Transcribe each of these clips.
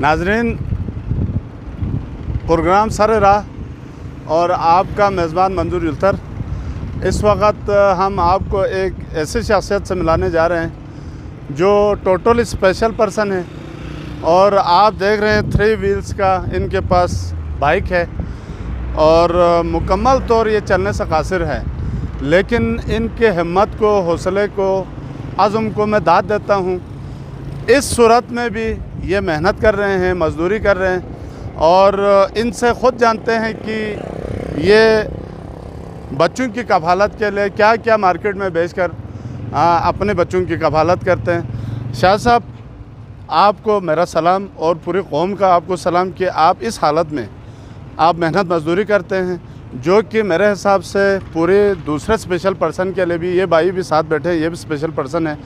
नाजरीन, program sir राह और आपका मेज़बान मंजूर उल्तर। इस वक्त हम आपको एक ऐसी शख्सियत से मिलाने जा रहे हैं जो टोटली स्पेशल पर्सन है। और आप देख रहे हैं 3 व्हील्स का इनके पास बाइक है और मुकम्मल तौर ये चलने से कासिर है, लेकिन इनके हिम्मत को, हौसले को, अज़्म को मैं दाद देता हूँ। इस सूरत में भी ये मेहनत कर रहे हैं, मज़दूरी कर रहे हैं और इनसे ख़ुद जानते हैं कि ये बच्चों की कफ़ालत के लिए क्या क्या मार्केट में बेचकर अपने बच्चों की कफ़ालत करते हैं। शाह साहब, आपको मेरा सलाम और पूरी कौम का आपको सलाम कि आप इस हालत में आप मेहनत मज़दूरी करते हैं, जो कि मेरे हिसाब से पूरे दूसरे स्पेशल पर्सन के लिए भी, ये भाई भी साथ बैठे हैं, ये भी स्पेशल पर्सन है,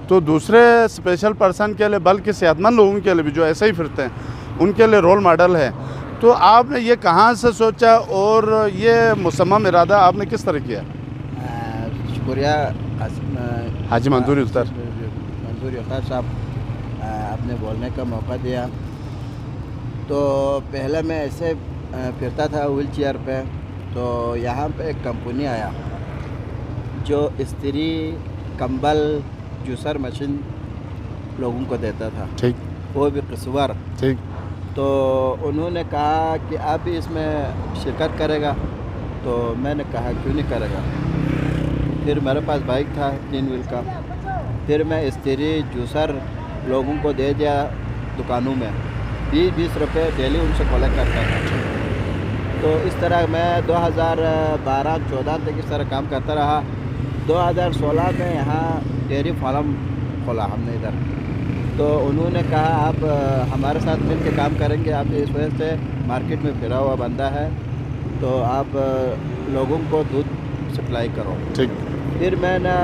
तो दूसरे स्पेशल पर्सन के लिए बल्कि सेहतमंद लोगों के लिए भी जो ऐसे ही फिरते हैं उनके लिए रोल मॉडल है। तो आपने ये कहाँ से सोचा और ये मुसम्मम इरादा आपने किस तरह किया? शुक्रिया हाजी मंजूर उल्तर साहब, आपने बोलने का मौका दिया। तो पहले मैं ऐसे फिरता था व्हील चेयर पे, तो यहाँ पे एक कंपनी आया जो इस्त्री, कंबल, जूसर मशीन लोगों को देता था, ठीक, वो भी किस्वर, ठीक। तो उन्होंने कहा कि आप भी इसमें शिरकत करेगा, तो मैंने कहा क्यों नहीं करेगा। फिर मेरे पास बाइक था 3 व्हील का, फिर मैं इस्त्री, जूसर लोगों को दे दिया दुकानों में, 20-20 रुपये डेली उनसे कलेक्ट करता था। तो इस तरह मैं 2012-14 तक इस तरह काम करता रहा। 2016 में यहाँ डेयरी फार्म खोला हमने इधर। तो उन्होंने कहा आप हमारे साथ मिल के काम करेंगे, आप इस वजह से मार्केट में फिरा हुआ बंदा है, तो आप लोगों को दूध सप्लाई करो, ठीक। फिर मैंने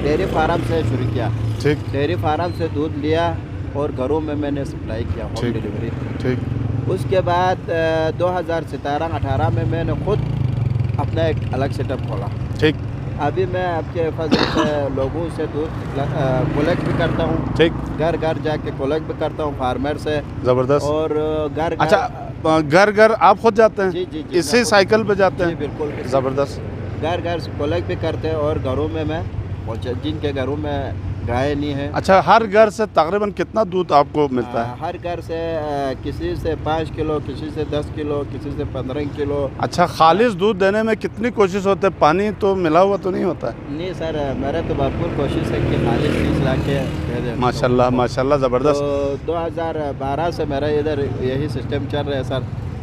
डेयरी फार्म से शुरू किया, ठीक। डेयरी फार्म से दूध लिया और घरों में मैंने सप्लाई किया, होम डिलीवरी, ठीक। उसके बाद 2017-18 में मैंने खुद अपना एक अलग सेटअप खोला, ठीक। अभी मैं आपके फजल से लोगों से दूध कलेक्ट भी करता हूँ, ठीक। घर घर जाके कलेक्ट भी करता हूँ फार्मर से। ज़बरदस्त। और घर, अच्छा, घर घर आप खुद जाते हैं? जी जी, इसी साइकिल पे जाते हैं? बिल्कुल। ज़बरदस्त। घर घर कलेक्ट भी करते हैं और घरों में मैं जिनके घरों में गाय नहीं है। अच्छा, हर घर से तकरीबन कितना दूध आपको मिलता है? हर घर से किसी से 5 किलो, किसी से 10 किलो, किसी से 15 किलो। अच्छा, खालिश दूध देने में कितनी कोशिश होती है? पानी तो मिला हुआ तो नहीं होता है? नहीं सर, मेरा तो भरपूर कोशिश है कि खालिश चीज़ ला के दे दें। माशाल्लाह माशाल्लाह, ज़बरदस्त। तो 2012 से मेरा इधर यही सिस्टम चल रहा है सर,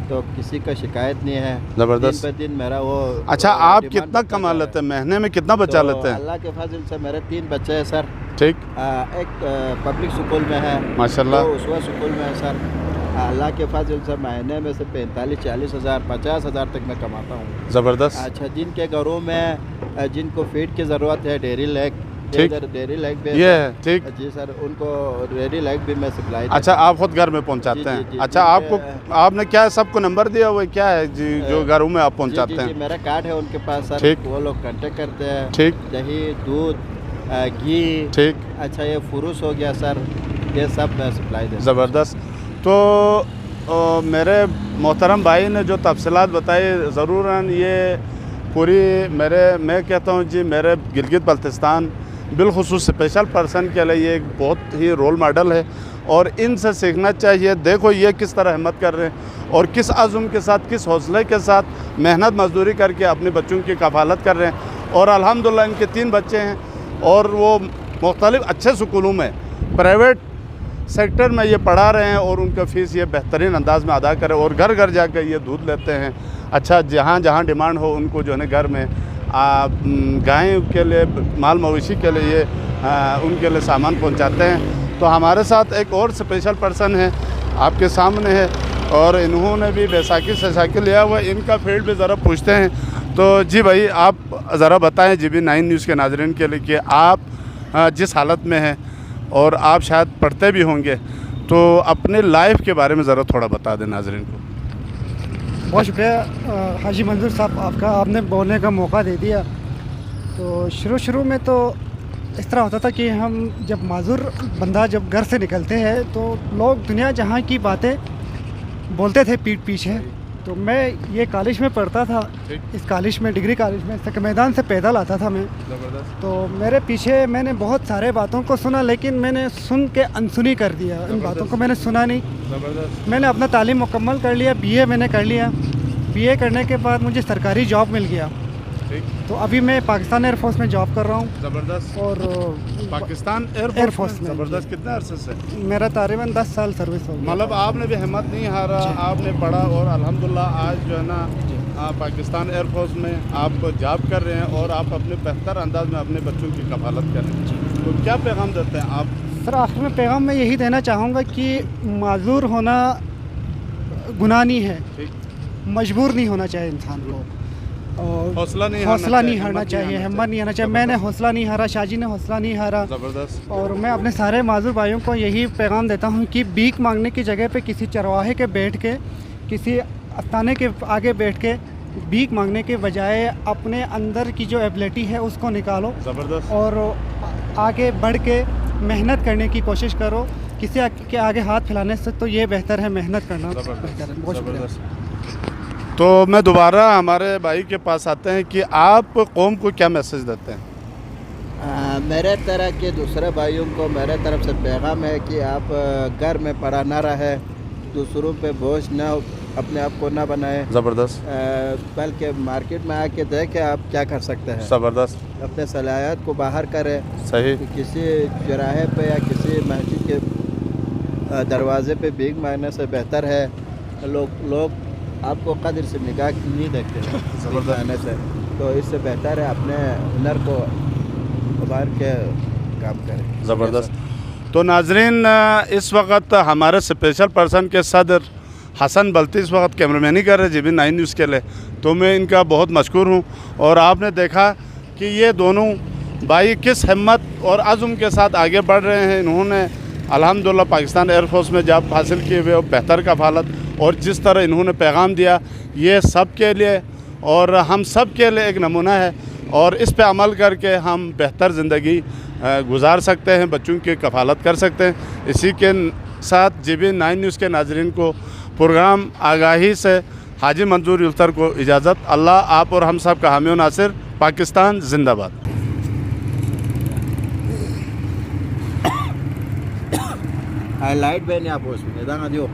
तो किसी का शिकायत नहीं है। ज़बरदस्त। दिन पे दिन मेरा वो। अच्छा, आप कितना कमा लेते हैं महीने में, कितना बचा लेते हैं? अल्लाह के फजल से मेरे 3 बच्चे हैं सर, ठीक। एक पब्लिक स्कूल में है, माशाल्लाह, तो उसवा स्कूल में है सर। अल्लाह के फजल से महीने में से 45-40 हज़ार, 50 हज़ार तक मैं कमाता हूँ। ज़बरदस्त। अच्छा, जिनके घरों में जिनको फीड की ज़रूरत है, डेयरी लेग, ठीक, डेयरी लेग भी ये है, ठीक जी सर, उनको डेयरी लेग भी मैं सप्लाई। अच्छा, आप खुद घर में पहुंचाते हैं? जी, अच्छा, आपको आपने क्या सबको नंबर दिया हुआ क्या है जी जो घरों में आप पहुंचाते हैं? मेरा कार्ड है उनके पास सर, ठीक। वो लोग कांटेक्ट करते हैं, ठीक। दही, दूध, घी, ठीक। अच्छा, ये फुरूस हो गया सर, ये सब मैं सप्लाई देता हूं। ज़बरदस्त। तो मेरे मोहतरम भाई ने जो तफसीलात बताई, ज़रूर ये पूरी मैं कहता हूँ जी, मेरे गिलगित बल्तिस्तान बिलखुसूस स्पेशल पर्सन के लिए ये एक बहुत ही रोल मॉडल है और इनसे सीखना चाहिए। देखो ये किस तरह हिम्मत कर रहे हैं और किस अज़्म के साथ, किस हौसले के साथ मेहनत मजदूरी करके अपने बच्चों की कफ़ालत कर रहे हैं। और अल्हम्दुलिल्लाह इनके 3 बच्चे हैं और वो मुख्तलिफ़ अच्छे स्कूलों में, प्राइवेट सेक्टर में ये पढ़ा रहे हैं और उनका फ़ीस ये बेहतरीन अंदाज में अदा करें और घर घर जाकर ये दूध लेते हैं। अच्छा, जहाँ जहाँ डिमांड हो उनको जो है घर में गाय के लिए, माल मवेशी के लिए उनके लिए सामान पहुंचाते हैं। तो हमारे साथ एक और स्पेशल पर्सन है, आपके सामने है, और इन्होंने भी बैसाखी से साइकिल लिया हुआ है। इनका फील्ड भी ज़रा पूछते हैं। तो जी भाई, आप ज़रा बताएं GB9 न्यूज़ के नाज़रीन के लिए कि आप जिस हालत में हैं और आप शायद पढ़ते भी होंगे, तो अपने लाइफ के बारे में ज़रा थोड़ा बता दें नाज़रीन को। बहुत शुक्रिया हाजी मंजूर साहब आपका, आपने बोलने का मौका दे दिया। तो शुरू में तो इस तरह होता था कि हम जब माजूर बंदा जब घर से निकलते हैं तो लोग दुनिया जहाँ की बातें बोलते थे पीठ पीछे। तो मैं ये कॉलेज में पढ़ता था, इस कॉलेज में डिग्री कॉलेज में सक मैदान से पैदल आता था मैं। ज़बरदस्त। तो मेरे पीछे मैंने बहुत सारे बातों को सुना, लेकिन मैंने सुन के अनसुनी कर दिया। इन बातों को मैंने सुना नहीं। ज़बरदस्त। मैंने अपना तालीम मुकम्मल कर लिया, बीए मैंने कर लिया। बीए करने के बाद मुझे सरकारी जॉब मिल गया। ठीक। तो अभी मैं पाकिस्तान एयरफोर्स में जॉब कर रहा हूँ। ज़बरदस्त। और पाकिस्तान एयरफोर्स में। ज़बरदस्त। कितने अरसे से? मेरा तकरीबन 10 साल सर्विस हो गया। मतलब आपने भी हिम्मत नहीं हारा, आपने पढ़ा और अल्हम्दुलिल्लाह आज जो है ना पाकिस्तान एयरफोर्स में आप जॉब कर रहे हैं और आप अपने बेहतर अंदाज में अपने बच्चों की कफालत कर रहे हैं। तो क्या पैगाम देते हैं आप? सर आखिर में पैगाम मैं यही देना चाहूँगा कि माजूर होना गुनाह नहीं है, ठीक। मजबूर नहीं होना चाहिए इंसान को, और हौसला नहीं हारना चाहिए, हिम्मत नहीं हारना चाहिए। मैंने हौसला नहीं हारा, शाहजी ने हौसला नहीं हारा। ज़बरदस्त। और मैं अपने सारे माजूर भाइयों को यही पैगाम देता हूँ कि भीख मांगने की जगह पे किसी चरवाहे के बैठ के, किसी आस्थाने के आगे बैठ के भीख मांगने के बजाय अपने अंदर की जो एबिलिटी है उसको निकालो ज़बरदस्त। और आगे बढ़ के मेहनत करने की कोशिश करो। किसी के आगे हाथ फैलाने से तो ये बेहतर है मेहनत करना बेहतर है। बहुत शुक्रिया। तो मैं दोबारा हमारे भाई के पास आते हैं कि आप कौम को क्या मैसेज देते हैं? मेरे तरह के दूसरे भाइयों को मेरे तरफ से पैगाम है कि आप घर में पड़ा ना रहे, दूसरों पे बोझ ना, अपने आप को ना बनाए। ज़बरदस्त। बल्कि मार्केट में आके देखें आप क्या कर सकते हैं। ज़बरदस्त। अपने सलाहियत को बाहर करें। सही। किसी चौराहे पे या किसी मस्जिद के दरवाजे पे भीख मांगने से बेहतर है। लोग आपको कदर से निगाह नहीं देखते हैं भीख मांगने से, तो इससे बेहतर है अपने हुनर को उभार के काम करें। ज़बरदस्त। तो नाजरीन, इस वक्त हमारे स्पेशल पर्सन के सदर हसन बल्ती इस वक्त कैमरामैनी कर रहे हैं GB 9 न्यूज़ के लिए, तो मैं इनका बहुत मशकूर हूँ। और आपने देखा कि ये दोनों भाई किस हिम्मत और अज़्म के साथ आगे बढ़ रहे हैं। इन्होंने अल्हम्दुलिल्लाह पाकिस्तान एयरफोर्स में जॉब हासिल किए हुए और बेहतर कफालत, और जिस तरह इन्होंने पैगाम दिया ये सब के लिए और हम सब के लिए एक नमूना है। और इस पे अमल करके हम बेहतर ज़िंदगी गुजार सकते हैं, बच्चों की कफालत कर सकते हैं। इसी के साथ GB 9 न्यूज़ के नाजरीन को प्रोग्राम आगाही से हाजी मंजूर उल्तर को इजाज़त। अल्लाह आप और हम सब का हामी व नासिर। पाकिस्तान जिंदाबाद। हाईलाइट बहने आप उसमें दाना दियो।